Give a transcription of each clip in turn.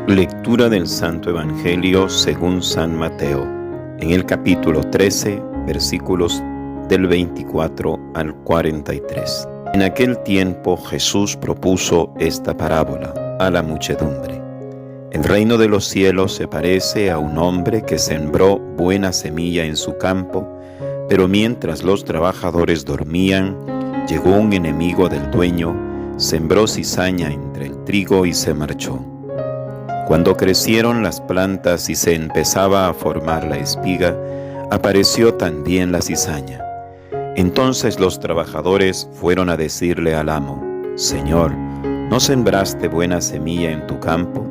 Lectura del Santo Evangelio según San Mateo, en el capítulo 13, versículos del 24 al 43. En aquel tiempo Jesús propuso esta parábola a la muchedumbre. El reino de los cielos se parece a un hombre que sembró buena semilla en su campo, pero mientras los trabajadores dormían, llegó un enemigo del dueño, sembró cizaña entre el trigo y se marchó. Cuando crecieron las plantas y se empezaba a formar la espiga, apareció también la cizaña. Entonces los trabajadores fueron a decirle al amo: «Señor, ¿no sembraste buena semilla en tu campo?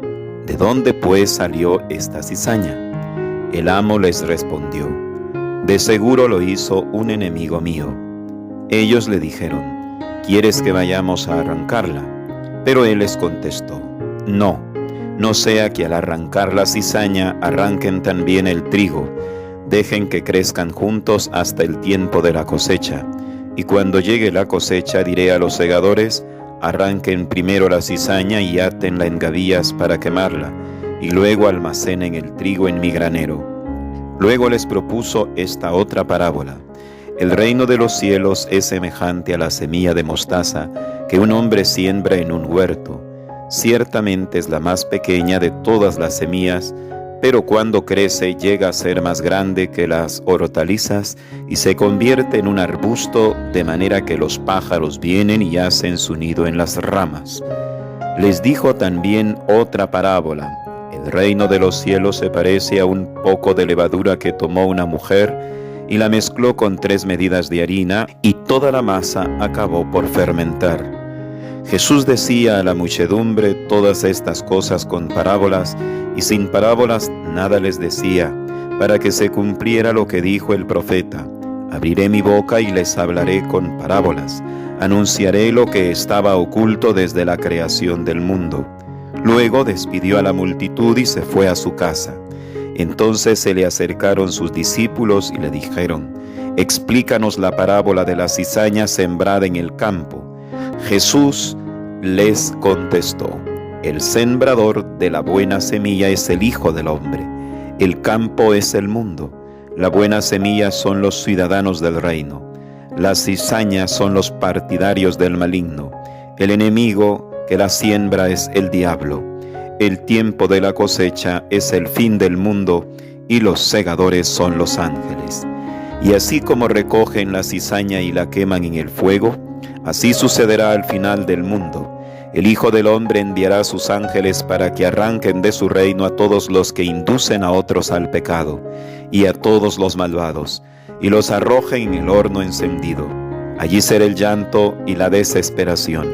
¿De dónde pues salió esta cizaña?». El amo les respondió: «De seguro lo hizo un enemigo mío». Ellos le dijeron: «¿Quieres que vayamos a arrancarla?». Pero él les contestó: No sea que al arrancar la cizaña arranquen también el trigo. Dejen que crezcan juntos hasta el tiempo de la cosecha. Y cuando llegue la cosecha diré a los segadores: arranquen primero la cizaña y átenla en gavillas para quemarla, y luego almacenen el trigo en mi granero. Luego les propuso esta otra parábola: el reino de los cielos es semejante a la semilla de mostaza que un hombre siembra en un huerto. Ciertamente es la más pequeña de todas las semillas, pero cuando crece llega a ser más grande que las hortalizas y se convierte en un arbusto, de manera que los pájaros vienen y hacen su nido en las ramas. Les dijo también otra parábola: el reino de los cielos se parece a un poco de levadura que tomó una mujer y la mezcló con 3 medidas de harina, y toda la masa acabó por fermentar. Jesús decía a la muchedumbre todas estas cosas con parábolas, y sin parábolas nada les decía, para que se cumpliera lo que dijo el profeta: abriré mi boca y les hablaré con parábolas, anunciaré lo que estaba oculto desde la creación del mundo. Luego despidió a la multitud y se fue a su casa. Entonces se le acercaron sus discípulos y le dijeron: explícanos la parábola de la cizaña sembrada en el campo. Jesús les contestó: el sembrador de la buena semilla es el Hijo del Hombre. El campo es el mundo. La buena semilla son los ciudadanos del reino. Las cizañas son los partidarios del maligno. El enemigo que la siembra es el diablo. El tiempo de la cosecha es el fin del mundo, y los segadores son los ángeles. Y así como recogen la cizaña y la queman en el fuego, así sucederá al final del mundo. El Hijo del Hombre enviará a sus ángeles para que arranquen de su reino a todos los que inducen a otros al pecado, y a todos los malvados, y los arrojen en el horno encendido. Allí será el llanto y la desesperación.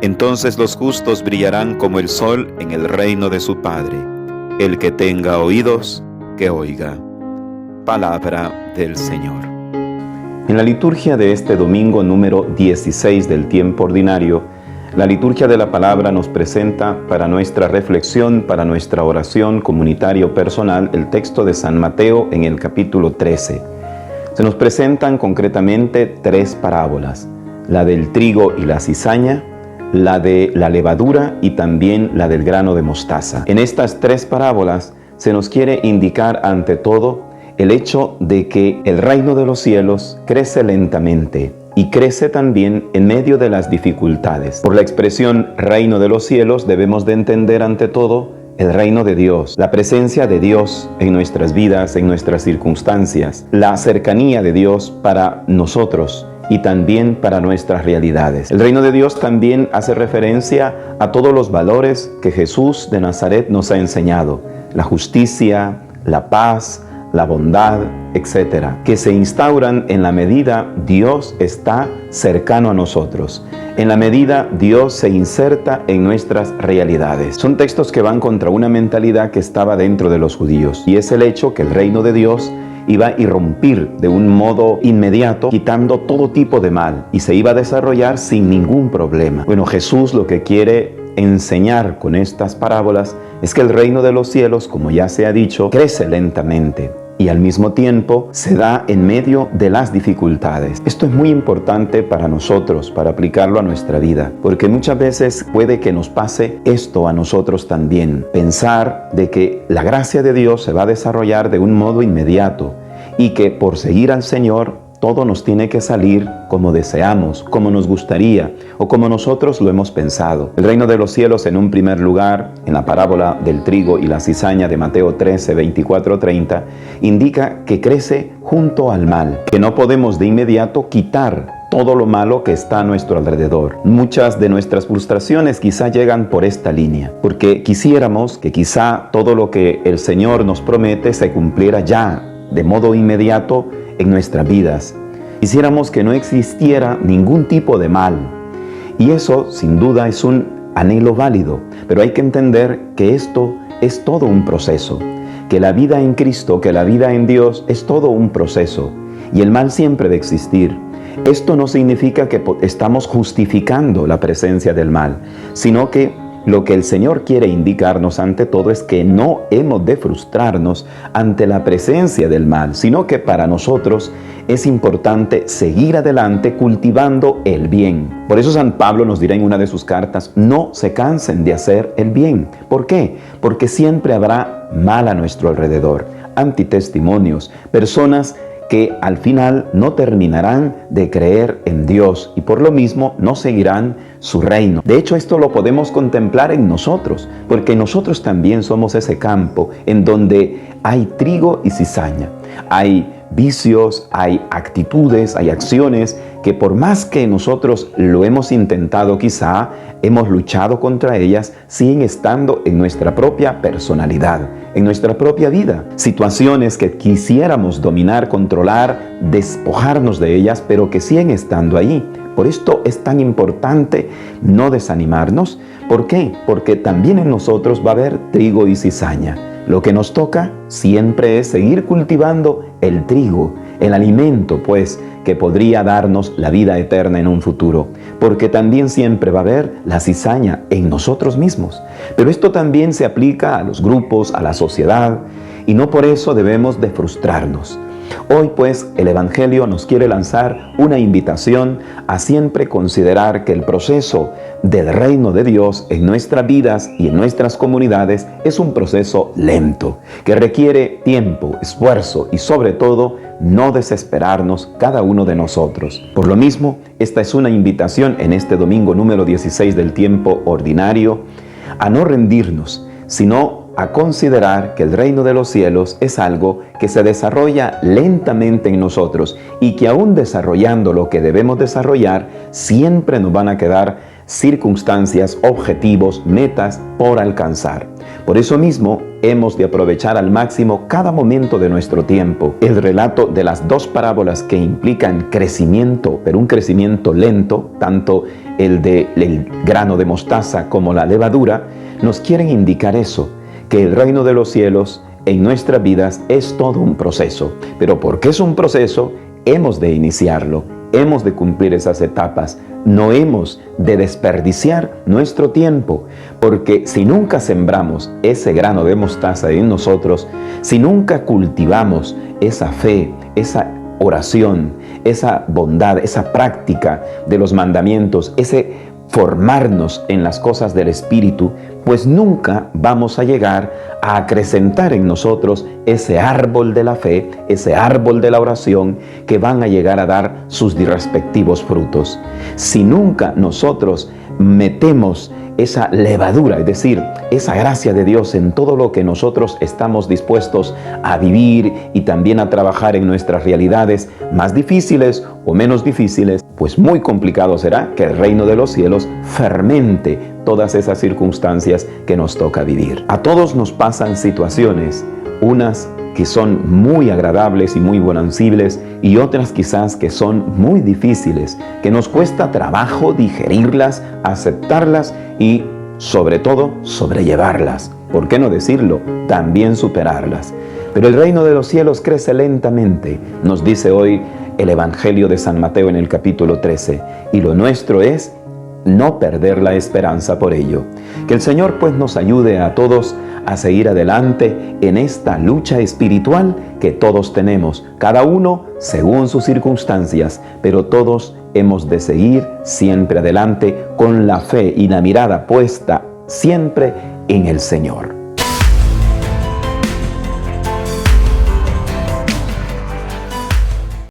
Entonces los justos brillarán como el sol en el reino de su Padre. El que tenga oídos, que oiga. Palabra del Señor. En la liturgia de este domingo número 16 del tiempo ordinario, la liturgia de la palabra nos presenta para nuestra reflexión, para nuestra oración comunitaria o personal, el texto de San Mateo en el capítulo 13. Se nos presentan concretamente 3 parábolas: la del trigo y la cizaña, la de la levadura y también la del grano de mostaza. En estas 3 parábolas se nos quiere indicar ante todo el hecho de que el reino de los cielos crece lentamente y crece también en medio de las dificultades. Por la expresión reino de los cielos debemos de entender ante todo el reino de Dios, la presencia de Dios en nuestras vidas, en nuestras circunstancias, la cercanía de Dios para nosotros y también para nuestras realidades. El reino de Dios también hace referencia a todos los valores que Jesús de Nazaret nos ha enseñado: la justicia, la paz, la bondad, etcétera, que se instauran en la medida Dios está cercano a nosotros, en la medida Dios se inserta en nuestras realidades. Son textos que van contra una mentalidad que estaba dentro de los judíos, y es el hecho que el reino de Dios iba a irrumpir de un modo inmediato, quitando todo tipo de mal, y se iba a desarrollar sin ningún problema. Bueno, Jesús lo que quiere enseñar con estas parábolas es que el reino de los cielos, como ya se ha dicho, crece lentamente. y al mismo tiempo se da en medio de las dificultades. Esto es muy importante para nosotros, para aplicarlo a nuestra vida, porque muchas veces puede que nos pase esto a nosotros también. Pensar de que la gracia de Dios se va a desarrollar de un modo inmediato y que por seguir al Señor todo nos tiene que salir como deseamos, como nos gustaría o como nosotros lo hemos pensado. El reino de los cielos, en un primer lugar, en la parábola del trigo y la cizaña de Mateo 13, 24, 30, indica que crece junto al mal, que no podemos de inmediato quitar todo lo malo que está a nuestro alrededor. Muchas de nuestras frustraciones quizá llegan por esta línea, porque quisiéramos que quizá todo lo que el Señor nos promete se cumpliera ya, de modo inmediato, en nuestras vidas. Quisiéramos que no existiera ningún tipo de mal. Y eso, sin duda, es un anhelo válido, pero hay que entender que esto es todo un proceso, que la vida en Cristo, que la vida en Dios es todo un proceso, y el mal siempre debe existir. Esto no significa que estamos justificando la presencia del mal, sino que lo que el Señor quiere indicarnos ante todo es que no hemos de frustrarnos ante la presencia del mal, sino que para nosotros es importante seguir adelante cultivando el bien. Por eso San Pablo nos dirá en una de sus cartas, no se cansen de hacer el bien. ¿Por qué? Porque siempre habrá mal a nuestro alrededor, antitestimonios, personas que al final no terminarán de creer en Dios y por lo mismo no seguirán su reino. De hecho, esto lo podemos contemplar en nosotros, porque nosotros también somos ese campo en donde hay trigo y cizaña. Hay vicios, hay actitudes, hay acciones que por más que nosotros lo hemos intentado, quizá hemos luchado contra ellas, siguen estando en nuestra propia personalidad, en nuestra propia vida. Situaciones que quisiéramos dominar, controlar, despojarnos de ellas, pero que siguen estando ahí. Por esto es tan importante no desanimarnos. ¿Por qué? Porque también en nosotros va a haber trigo y cizaña. Lo que nos toca siempre es seguir cultivando el trigo, el alimento, pues, que podría darnos la vida eterna en un futuro. Porque también siempre va a haber la cizaña en nosotros mismos. Pero esto también se aplica a los grupos, a la sociedad, y no por eso debemos de frustrarnos. Hoy pues el Evangelio nos quiere lanzar una invitación a siempre considerar que el proceso del reino de Dios en nuestras vidas y en nuestras comunidades es un proceso lento, que requiere tiempo, esfuerzo y sobre todo no desesperarnos cada uno de nosotros. Por lo mismo, esta es una invitación en este domingo número 16 del tiempo ordinario a no rendirnos, sino a considerar que el reino de los cielos es algo que se desarrolla lentamente en nosotros y que aún desarrollando lo que debemos desarrollar, siempre nos van a quedar circunstancias, objetivos, metas por alcanzar. Por eso mismo, hemos de aprovechar al máximo cada momento de nuestro tiempo. El relato de las dos parábolas que implican crecimiento, pero un crecimiento lento, tanto el del grano de mostaza como la levadura, nos quieren indicar eso, que el reino de los cielos en nuestras vidas es todo un proceso. Pero porque es un proceso, hemos de iniciarlo, hemos de cumplir esas etapas, no hemos de desperdiciar nuestro tiempo, porque si nunca sembramos ese grano de mostaza en nosotros, si nunca cultivamos esa fe, esa oración, esa bondad, esa práctica de los mandamientos, ese formarnos en las cosas del Espíritu, pues nunca vamos a llegar a acrecentar en nosotros ese árbol de la fe, ese árbol de la oración que van a llegar a dar sus respectivos frutos. Si nunca nosotros metemos esa levadura, es decir, esa gracia de Dios en todo lo que nosotros estamos dispuestos a vivir y también a trabajar en nuestras realidades más difíciles o menos difíciles, pues muy complicado será que el reino de los cielos fermente todas esas circunstancias que nos toca vivir. A todos nos pasan situaciones, unas que son muy agradables y muy bonancibles y otras quizás que son muy difíciles, que nos cuesta trabajo digerirlas, aceptarlas y sobre todo sobrellevarlas. ¿Por qué no decirlo? También superarlas. Pero el reino de los cielos crece lentamente, nos dice hoy el Evangelio de San Mateo en el capítulo 13, y lo nuestro es no perder la esperanza por ello. Que el Señor pues nos ayude a todos a seguir adelante en esta lucha espiritual que todos tenemos, cada uno según sus circunstancias, pero todos hemos de seguir siempre adelante con la fe y la mirada puesta siempre en el Señor.